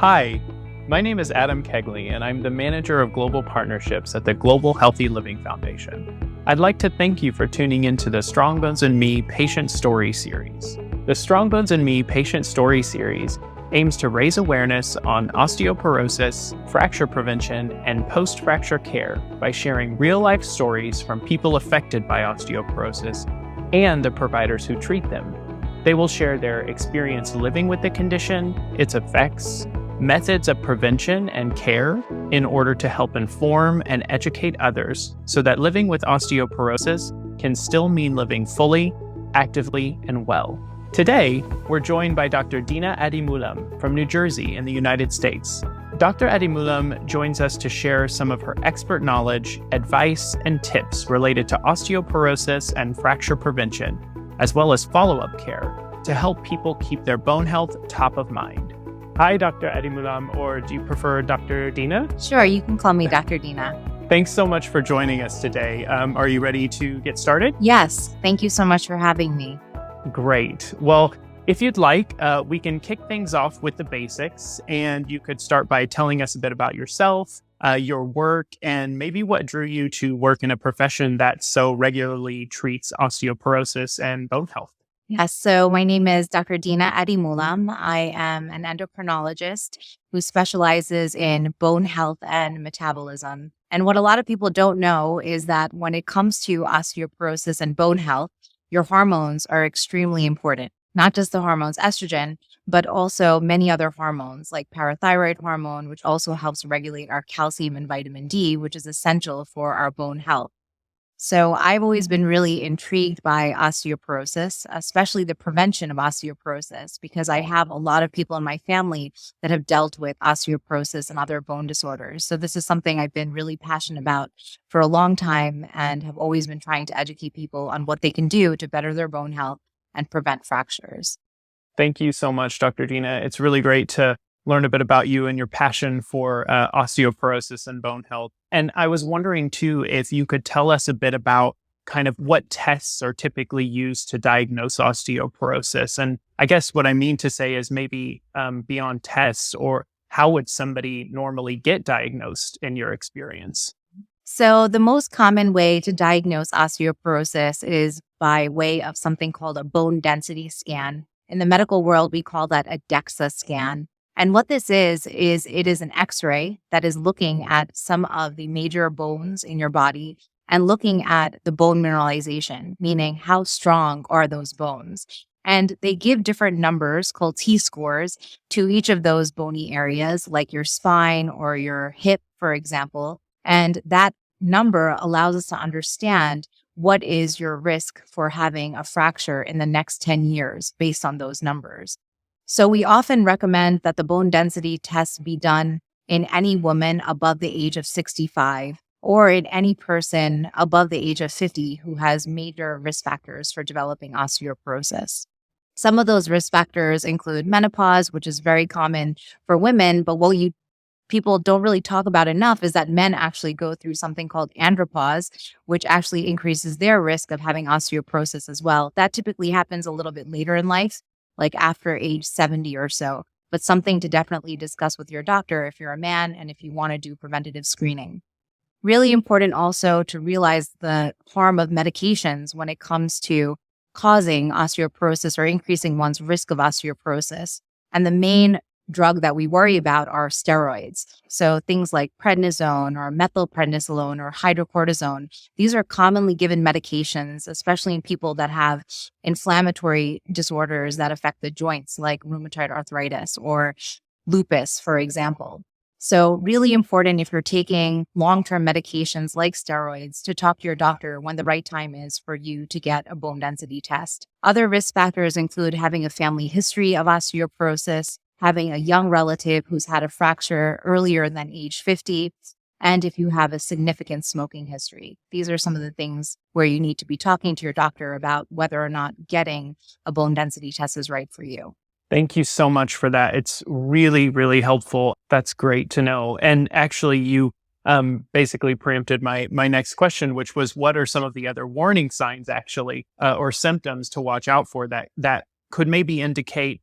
Hi, my name is Adam Kegley, and I'm the Manager of Global Partnerships at the Global Healthy Living Foundation. I'd like to thank you for tuning into the Strong Bones and Me Patient Story Series. The Strong Bones and Me Patient Story Series aims to raise awareness on osteoporosis, fracture prevention, and post-fracture care by sharing real-life stories from people affected by osteoporosis and the providers who treat them. They will share their experience living with the condition, its effects, methods of prevention and care in order to help inform and educate others so that living with osteoporosis can still mean living fully, actively, and well. Today, we're joined by Dr. Deena Adimoolam from New Jersey in the United States. Dr. Adimoolam joins us to share some of her expert knowledge, advice, and tips related to osteoporosis and fracture prevention, as well as follow-up care to help people keep their bone health top of mind. Hi, Dr. Adimoolam, or do you prefer Dr. Deena? Sure, you can call me Dr. Deena. Thanks so much for joining us today. Are you ready to get started? Yes, thank you so much for having me. Great. Well, if you'd like, we can kick things off with the basics, and you could start by telling us a bit about yourself, your work, and maybe what drew you to work in a profession that so regularly treats osteoporosis and bone health. Yes, so my name is Dr. Deena Adimoolam. I am an endocrinologist who specializes in bone health and metabolism. And what a lot of people don't know is that when it comes to osteoporosis and bone health, your hormones are extremely important. Not just the hormones estrogen, but also many other hormones like parathyroid hormone, which also helps regulate our calcium and vitamin D, which is essential for our bone health. So I've always been really intrigued by osteoporosis, especially the prevention of osteoporosis, because I have a lot of people in my family that have dealt with osteoporosis and other bone disorders. So this is something I've been really passionate about for a long time and have always been trying to educate people on what they can do to better their bone health and prevent fractures. Thank you so much, Dr. Deena. It's really great to learn a bit about you and your passion for osteoporosis and bone health. And I was wondering, too, if you could tell us a bit about kind of what tests are typically used to diagnose osteoporosis. And I guess what I mean to say is maybe beyond tests, or how would somebody normally get diagnosed in your experience? So the most common way to diagnose osteoporosis is by way of something called a bone density scan. In the medical world, we call that a DEXA scan. And what this is it is an X-ray that is looking at some of the major bones in your body and looking at the bone mineralization, meaning how strong are those bones. And they give different numbers called T-scores to each of those bony areas, like your spine or your hip, for example. And that number allows us to understand what is your risk for having a fracture in the next 10 years based on those numbers. So we often recommend that the bone density test be done in any woman above the age of 65 or in any person above the age of 50 who has major risk factors for developing osteoporosis. Some of those risk factors include menopause, which is very common for women, but people don't really talk about enough is that men actually go through something called andropause, which actually increases their risk of having osteoporosis as well. That typically happens a little bit later in life, like after age 70 or so, but something to definitely discuss with your doctor if you're a man and if you want to do preventative screening. Really important also to realize the harm of medications when it comes to causing osteoporosis or increasing one's risk of osteoporosis. And the main drug that we worry about are steroids. So things like prednisone or methylprednisolone or hydrocortisone. These are commonly given medications, especially in people that have inflammatory disorders that affect the joints, like rheumatoid arthritis or lupus, for example. So really important if you're taking long-term medications like steroids to talk to your doctor when the right time is for you to get a bone density test. Other risk factors include having a family history of osteoporosis, having a young relative who's had a fracture earlier than age 50, and if you have a significant smoking history. These are some of the things where you need to be talking to your doctor about whether or not getting a bone density test is right for you. Thank you so much for that. It's really, really helpful. That's great to know. And actually, you basically preempted my next question, which was, what are some of the other warning signs or symptoms to watch out for that could maybe indicate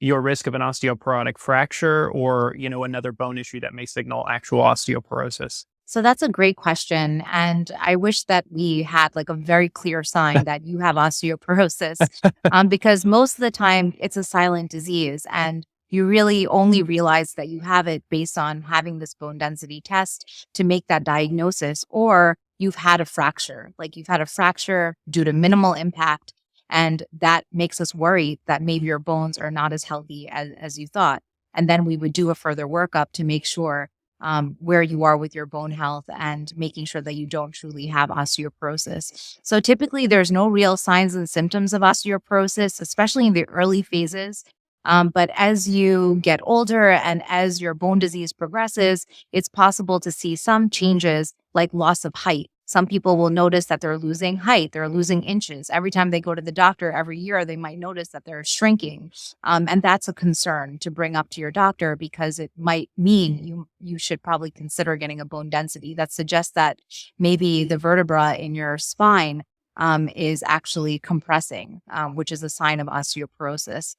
your risk of an osteoporotic fracture or, another bone issue that may signal actual osteoporosis? So that's a great question. And I wish that we had like a very clear sign that you have osteoporosis, because most of the time it's a silent disease and you really only realize that you have it based on having this bone density test to make that diagnosis, or you've had a fracture, like you've had a fracture due to minimal impact. And that makes us worry that maybe your bones are not as healthy as you thought. And then we would do a further workup to make sure where you are with your bone health and making sure that you don't truly have osteoporosis. So typically, there's no real signs and symptoms of osteoporosis, especially in the early phases. But as you get older and as your bone disease progresses, it's possible to see some changes like loss of height. Some people will notice that they're losing height, they're losing inches. Every time they go to the doctor every year, they might notice that they're shrinking. And that's a concern to bring up to your doctor because it might mean you should probably consider getting a bone density. That suggests that maybe the vertebra in your spine is actually compressing, which is a sign of osteoporosis.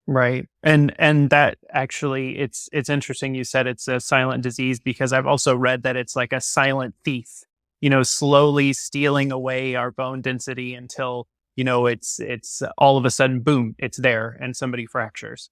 Right. And that actually it's interesting you said it's a silent disease because I've also read that it's like a silent thief, slowly stealing away our bone density until, it's all of a sudden, boom, it's there and somebody fractures.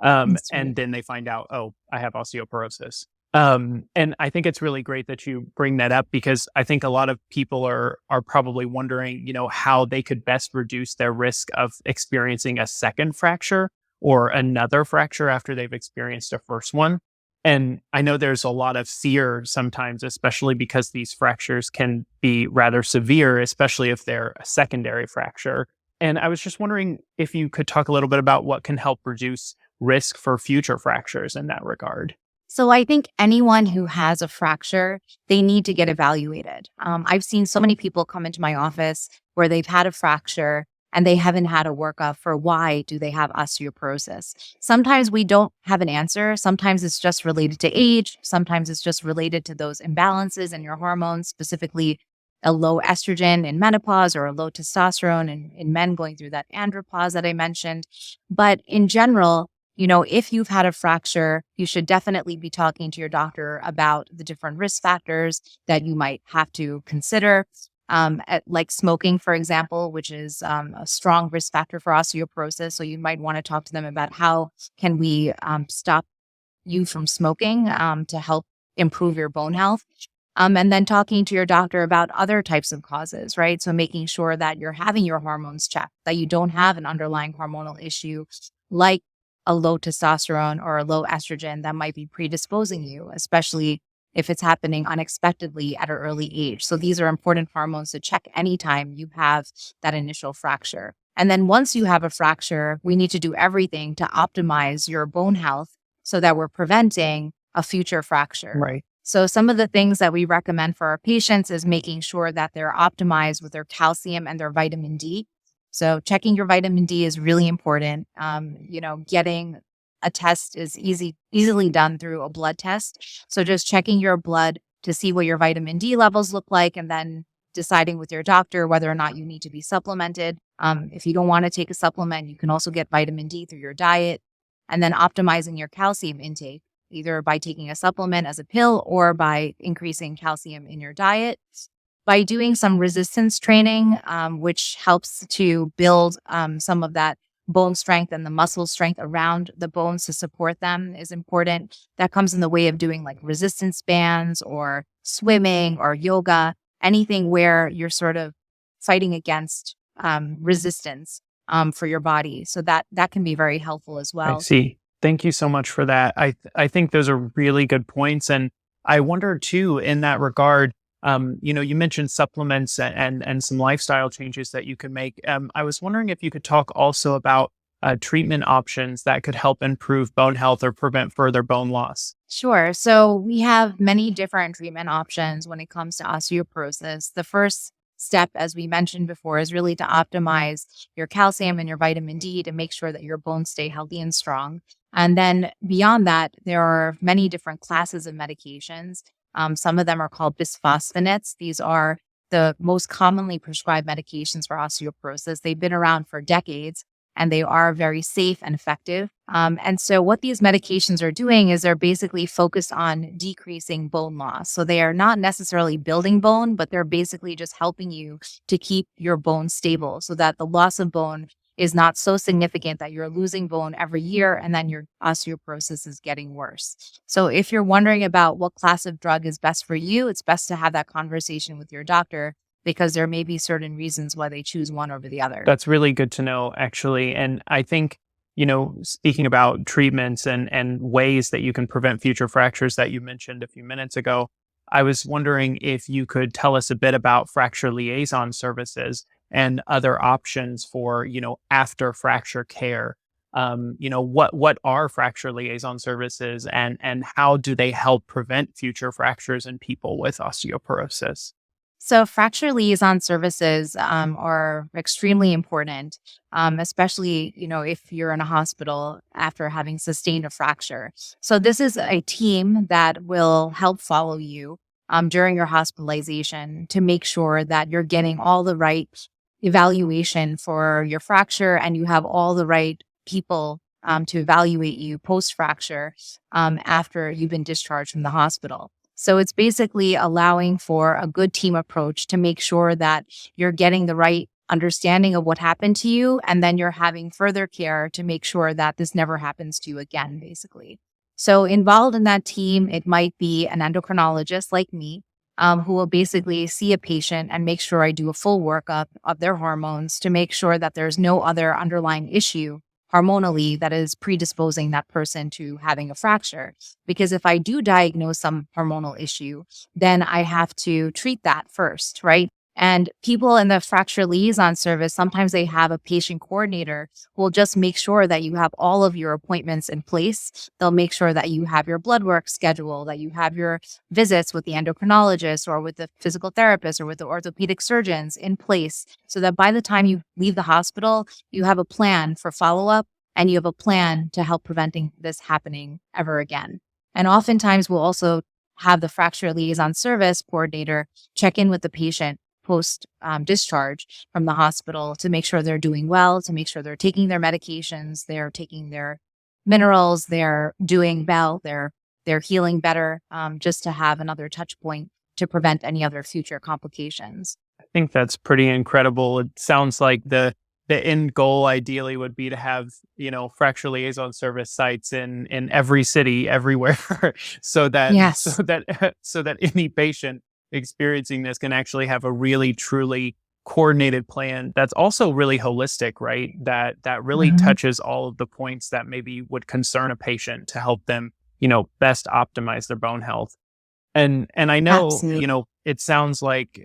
That's right. And then they find out, oh, I have osteoporosis. And I think it's really great that you bring that up because I think a lot of people are probably wondering, how they could best reduce their risk of experiencing a second fracture or another fracture after they've experienced a first one. And I know there's a lot of fear sometimes, especially because these fractures can be rather severe, especially if they're a secondary fracture. And I was just wondering if you could talk a little bit about what can help reduce risk for future fractures in that regard. So I think anyone who has a fracture, they need to get evaluated. I've seen so many people come into my office where they've had a fracture and they haven't had a workup for why do they have osteoporosis. Sometimes we don't have an answer. Sometimes it's just related to age. Sometimes it's just related to those imbalances in your hormones, specifically a low estrogen in menopause or a low testosterone in men going through that andropause that I mentioned. But in general, if you've had a fracture, you should definitely be talking to your doctor about the different risk factors that you might have to consider. Like smoking, for example, which is a strong risk factor for osteoporosis. So you might want to talk to them about how can we stop you from smoking to help improve your bone health. And then talking to your doctor about other types of causes, right? So making sure that you're having your hormones checked, that you don't have an underlying hormonal issue like a low testosterone or a low estrogen that might be predisposing you, especially if it's happening unexpectedly at an early age. So these are important hormones to check anytime you have that initial fracture. And then once you have a fracture, we need to do everything to optimize your bone health so that we're preventing a future fracture. Right. So some of the things that we recommend for our patients is making sure that they're optimized with their calcium and their vitamin D. So checking your vitamin D is really important. Getting a test is easily done through a blood test. So just checking your blood to see what your vitamin D levels look like and then deciding with your doctor whether or not you need to be supplemented. If you don't want to take a supplement, you can also get vitamin D through your diet and then optimizing your calcium intake, either by taking a supplement as a pill or by increasing calcium in your diet. By doing some resistance training, which helps to build some of that bone strength and the muscle strength around the bones to support them is important. That comes in the way of doing like resistance bands or swimming or yoga, anything where you're sort of fighting against resistance for your body. So that can be very helpful as well. I see. Thank you so much for that. I think those are really good points. And I wonder too, in that regard, you mentioned supplements and some lifestyle changes that you can make. I was wondering if you could talk also about treatment options that could help improve bone health or prevent further bone loss. Sure. So we have many different treatment options when it comes to osteoporosis. The first step, as we mentioned before, is really to optimize your calcium and your vitamin D to make sure that your bones stay healthy and strong. And then beyond that, there are many different classes of medications. Some of them are called bisphosphonates. These are the most commonly prescribed medications for osteoporosis. They've been around for decades. and they are very safe and effective. And so what these medications are doing is they're basically focused on decreasing bone loss. So they are not necessarily building bone, but they're basically just helping you to keep your bone stable so that the loss of bone is not so significant that you're losing bone every year and then your osteoporosis is getting worse. So if you're wondering about what class of drug is best for you, it's best to have that conversation with your doctor because there may be certain reasons why they choose one over the other. That's really good to know, actually. And I think, speaking about treatments and ways that you can prevent future fractures that you mentioned a few minutes ago, I was wondering if you could tell us a bit about fracture liaison services and other options for, after fracture care. What are fracture liaison services and how do they help prevent future fractures in people with osteoporosis? So fracture liaison services are extremely important, especially, if you're in a hospital after having sustained a fracture. So this is a team that will help follow you during your hospitalization to make sure that you're getting all the right evaluation for your fracture and you have all the right people to evaluate you post-fracture after you've been discharged from the hospital. So it's basically allowing for a good team approach to make sure that you're getting the right understanding of what happened to you, and then you're having further care to make sure that this never happens to you again, basically. So involved in that team, it might be an endocrinologist like me, who will basically see a patient and make sure I do a full workup of their hormones to make sure that there's no other underlying issue hormonally that is predisposing that person to having a fracture. Because if I do diagnose some hormonal issue, then I have to treat that first, right? And people in the fracture liaison service, sometimes they have a patient coordinator who will just make sure that you have all of your appointments in place. They'll make sure that you have your blood work scheduled, that you have your visits with the endocrinologist or with the physical therapist or with the orthopedic surgeons in place so that by the time you leave the hospital, you have a plan for follow-up and you have a plan to help preventing this happening ever again. And oftentimes we'll also have the fracture liaison service coordinator check in with the patient post discharge from the hospital to make sure they're doing well, to make sure they're taking their medications, they're taking their minerals, they're doing well, they're healing better, just to have another touch point to prevent any other future complications. I think that's pretty incredible. It sounds like the end goal ideally would be to have, fracture liaison service sites in every city, everywhere, so that Yes. so that any patient experiencing this can actually have a really truly coordinated plan that's also really holistic, right? That really touches all of the points that maybe would concern a patient to help them, best optimize their bone health. And I know, Absolutely. it sounds like,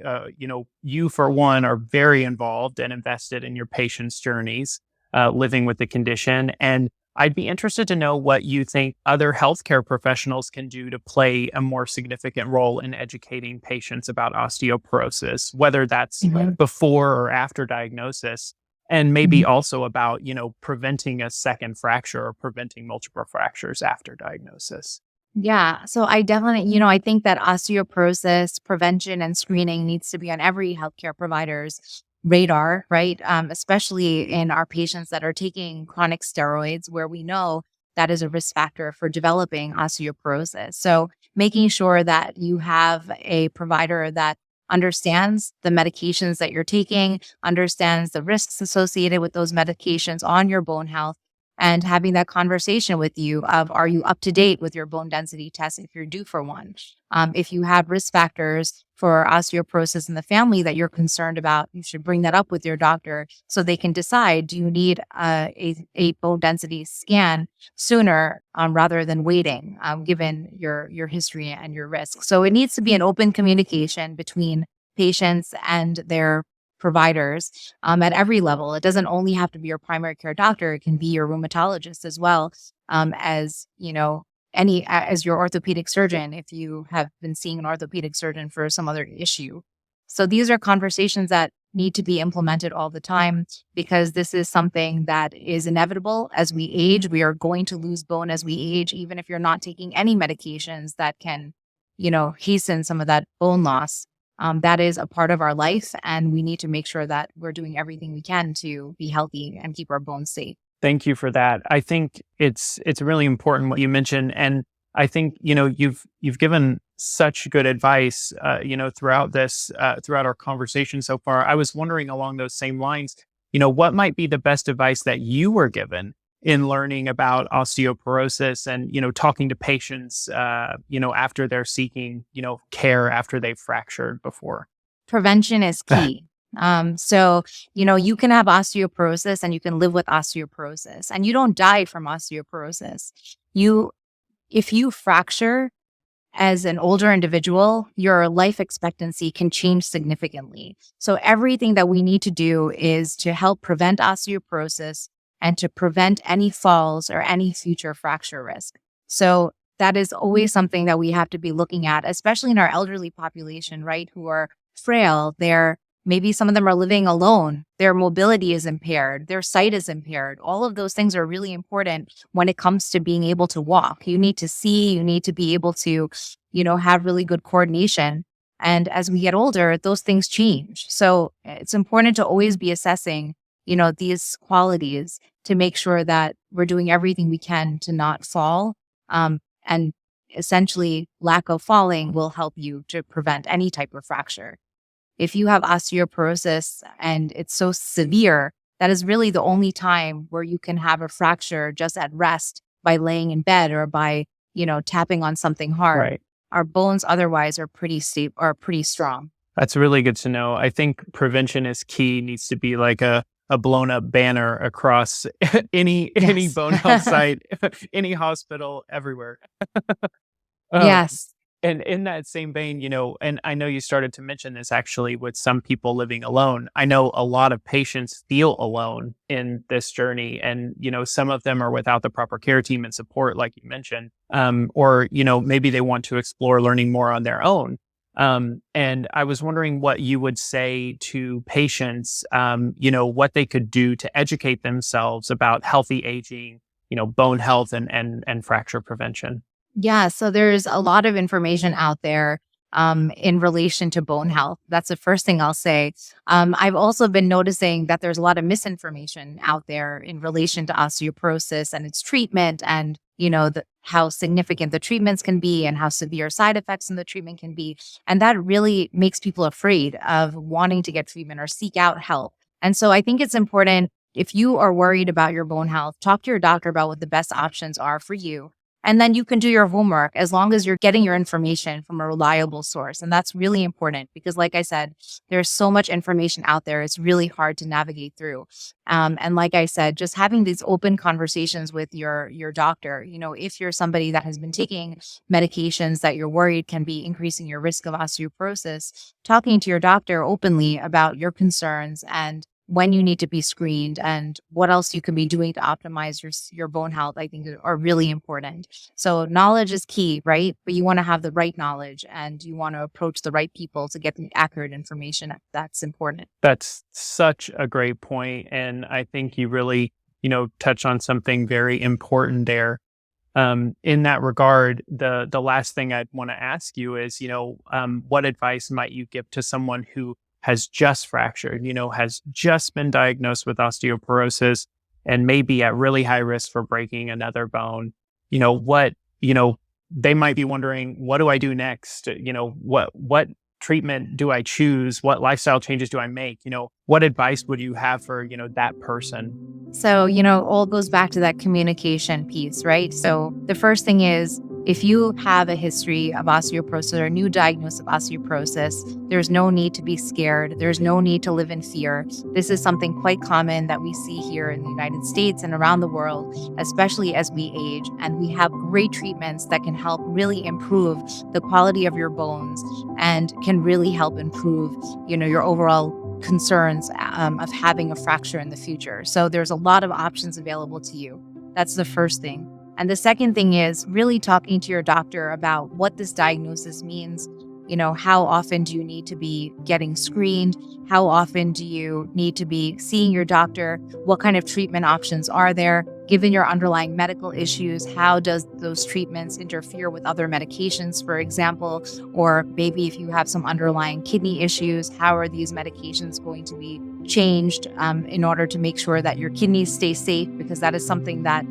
you for one are very involved and invested in your patients' journeys, living with the condition. And I'd be interested to know what you think other healthcare professionals can do to play a more significant role in educating patients about osteoporosis, whether that's before or after diagnosis, and maybe also about, preventing a second fracture or preventing multiple fractures after diagnosis. Yeah. So I definitely, I think that osteoporosis prevention and screening needs to be on every healthcare provider's radar, right? Especially in our patients that are taking chronic steroids, where we know that is a risk factor for developing osteoporosis. So making sure that you have a provider that understands the medications that you're taking, understands the risks associated with those medications on your bone health, and having that conversation with you of, are you up to date with your bone density test if you're due for one? If you have risk factors for osteoporosis in the family that you're concerned about, you should bring that up with your doctor so they can decide, do you need a bone density scan sooner rather than waiting, given your history and your risk. So it needs to be an open communication between patients and their providers at every level. It doesn't only have to be your primary care doctor. It can be your rheumatologist as well, as as your orthopedic surgeon, if you have been seeing an orthopedic surgeon for some other issue. So these are conversations that need to be implemented all the time, because this is something that is inevitable as we age. We are going to lose bone as we age, even if you're not taking any medications that can, hasten some of that bone loss. That is a part of our life, and we need to make sure that we're doing everything we can to be healthy and keep our bones safe. Thank you for that. I think it's really important what you mentioned, and I think you've given such good advice, throughout our conversation so far. I was wondering along those same lines, what might be the best advice that you were given in learning about osteoporosis and talking to patients, after they're seeking care after they've fractured before. Prevention is key. You can have osteoporosis and you can live with osteoporosis, and you don't die from osteoporosis. If you fracture as an older individual, your life expectancy can change significantly. So everything that we need to do is to help prevent osteoporosis and to prevent any falls or any future fracture risk. So that is always something that we have to be looking at, especially in our elderly population, right? Who are frail. Maybe some of them are living alone. Their mobility is impaired. Their sight is impaired. All of those things are really important when it comes to being able to walk. You need to see, you need to be able to, have really good coordination. And as we get older, those things change. So it's important to always be assessing, these qualities to make sure that we're doing everything we can to not fall. And essentially, lack of falling will help you to prevent any type of fracture. If you have osteoporosis and it's so severe, that is really the only time where you can have a fracture just at rest by laying in bed or by, tapping on something hard. Right. Our bones otherwise are pretty strong. That's really good to know. I think prevention is key. Needs to be like a blown up banner across any bone health site, any hospital, everywhere. Yes. And in that same vein, and I know you started to mention this actually with some people living alone. I know a lot of patients feel alone in this journey, and, some of them are without the proper care team and support, like you mentioned, or, maybe they want to explore learning more on their own. And I was wondering what you would say to patients, what they could do to educate themselves about healthy aging, bone health and fracture prevention. Yeah, so there's a lot of information out there in relation to bone health. That's the first thing I'll say. I've also been noticing that there's a lot of misinformation out there in relation to osteoporosis and its treatment, and how significant the treatments can be and how severe side effects in the treatment can be. And that really makes people afraid of wanting to get treatment or seek out help. And so I think it's important, if you are worried about your bone health, talk to your doctor about what the best options are for you. And then you can do your homework as long as you're getting your information from a reliable source. And that's really important because, like I said, there's so much information out there. It's really hard to navigate through. And like I said, just having these open conversations with your doctor, if you're somebody that has been taking medications that you're worried can be increasing your risk of osteoporosis, talking to your doctor openly about your concerns and when you need to be screened and what else you can be doing to optimize your bone health, I think are really important. So knowledge is key, right? But you want to have the right knowledge and you want to approach the right people to get the accurate information. That's important. That's such a great point. And I think you really, touch on something very important there. In that regard, the last thing I'd want to ask you is, what advice might you give to someone who has just fractured, has just been diagnosed with osteoporosis and may be at really high risk for breaking another bone? They might be wondering, what do I do next? What treatment do I choose? What lifestyle changes do I make? What advice would you have for, that person? So, all goes back to that communication piece, right? So the first thing is, if you have a history of osteoporosis or a new diagnosis of osteoporosis, there's no need to be scared. There's no need to live in fear. This is something quite common that we see here in the United States and around the world, especially as we age. And we have great treatments that can help really improve the quality of your bones and can really help improve, your overall concerns of having a fracture in the future. So there's a lot of options available to you. That's the first thing. And the second thing is really talking to your doctor about what this diagnosis means How often do you need to be getting screened? How often do you need to be seeing your doctor? What kind of treatment options are there? Given your underlying medical issues, how does those treatments interfere with other medications, for example? Or maybe if you have some underlying kidney issues, how are these medications going to be changed in order to make sure that your kidneys stay safe? Because that is something that,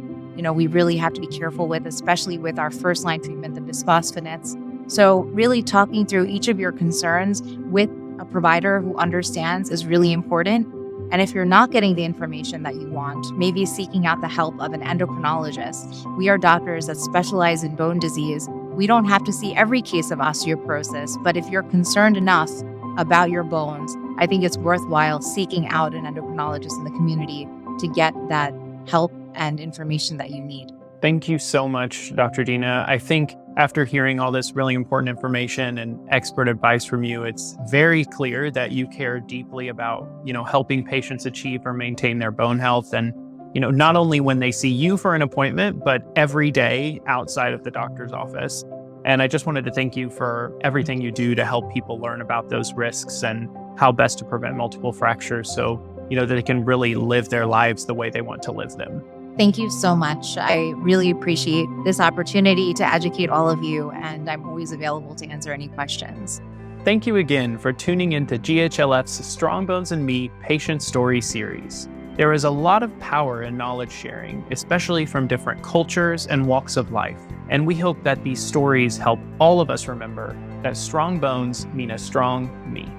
we really have to be careful with, especially with our first line treatment, the bisphosphonates. So really talking through each of your concerns with a provider who understands is really important. And if you're not getting the information that you want, maybe seeking out the help of an endocrinologist. We are doctors that specialize in bone disease. We don't have to see every case of osteoporosis, but if you're concerned enough about your bones, I think it's worthwhile seeking out an endocrinologist in the community to get that help and information that you need. Thank you so much, Dr. Deena. I think after hearing all this really important information and expert advice from you, it's very clear that you care deeply about, helping patients achieve or maintain their bone health. And, not only when they see you for an appointment, but every day outside of the doctor's office. And I just wanted to thank you for everything you do to help people learn about those risks and how best to prevent multiple fractures so, that they can really live their lives the way they want to live them. Thank you so much. I really appreciate this opportunity to educate all of you, and I'm always available to answer any questions. Thank you again for tuning into GHLF's Strong Bones and Me Patient Story series. There is a lot of power in knowledge sharing, especially from different cultures and walks of life. And we hope that these stories help all of us remember that strong bones mean a strong me.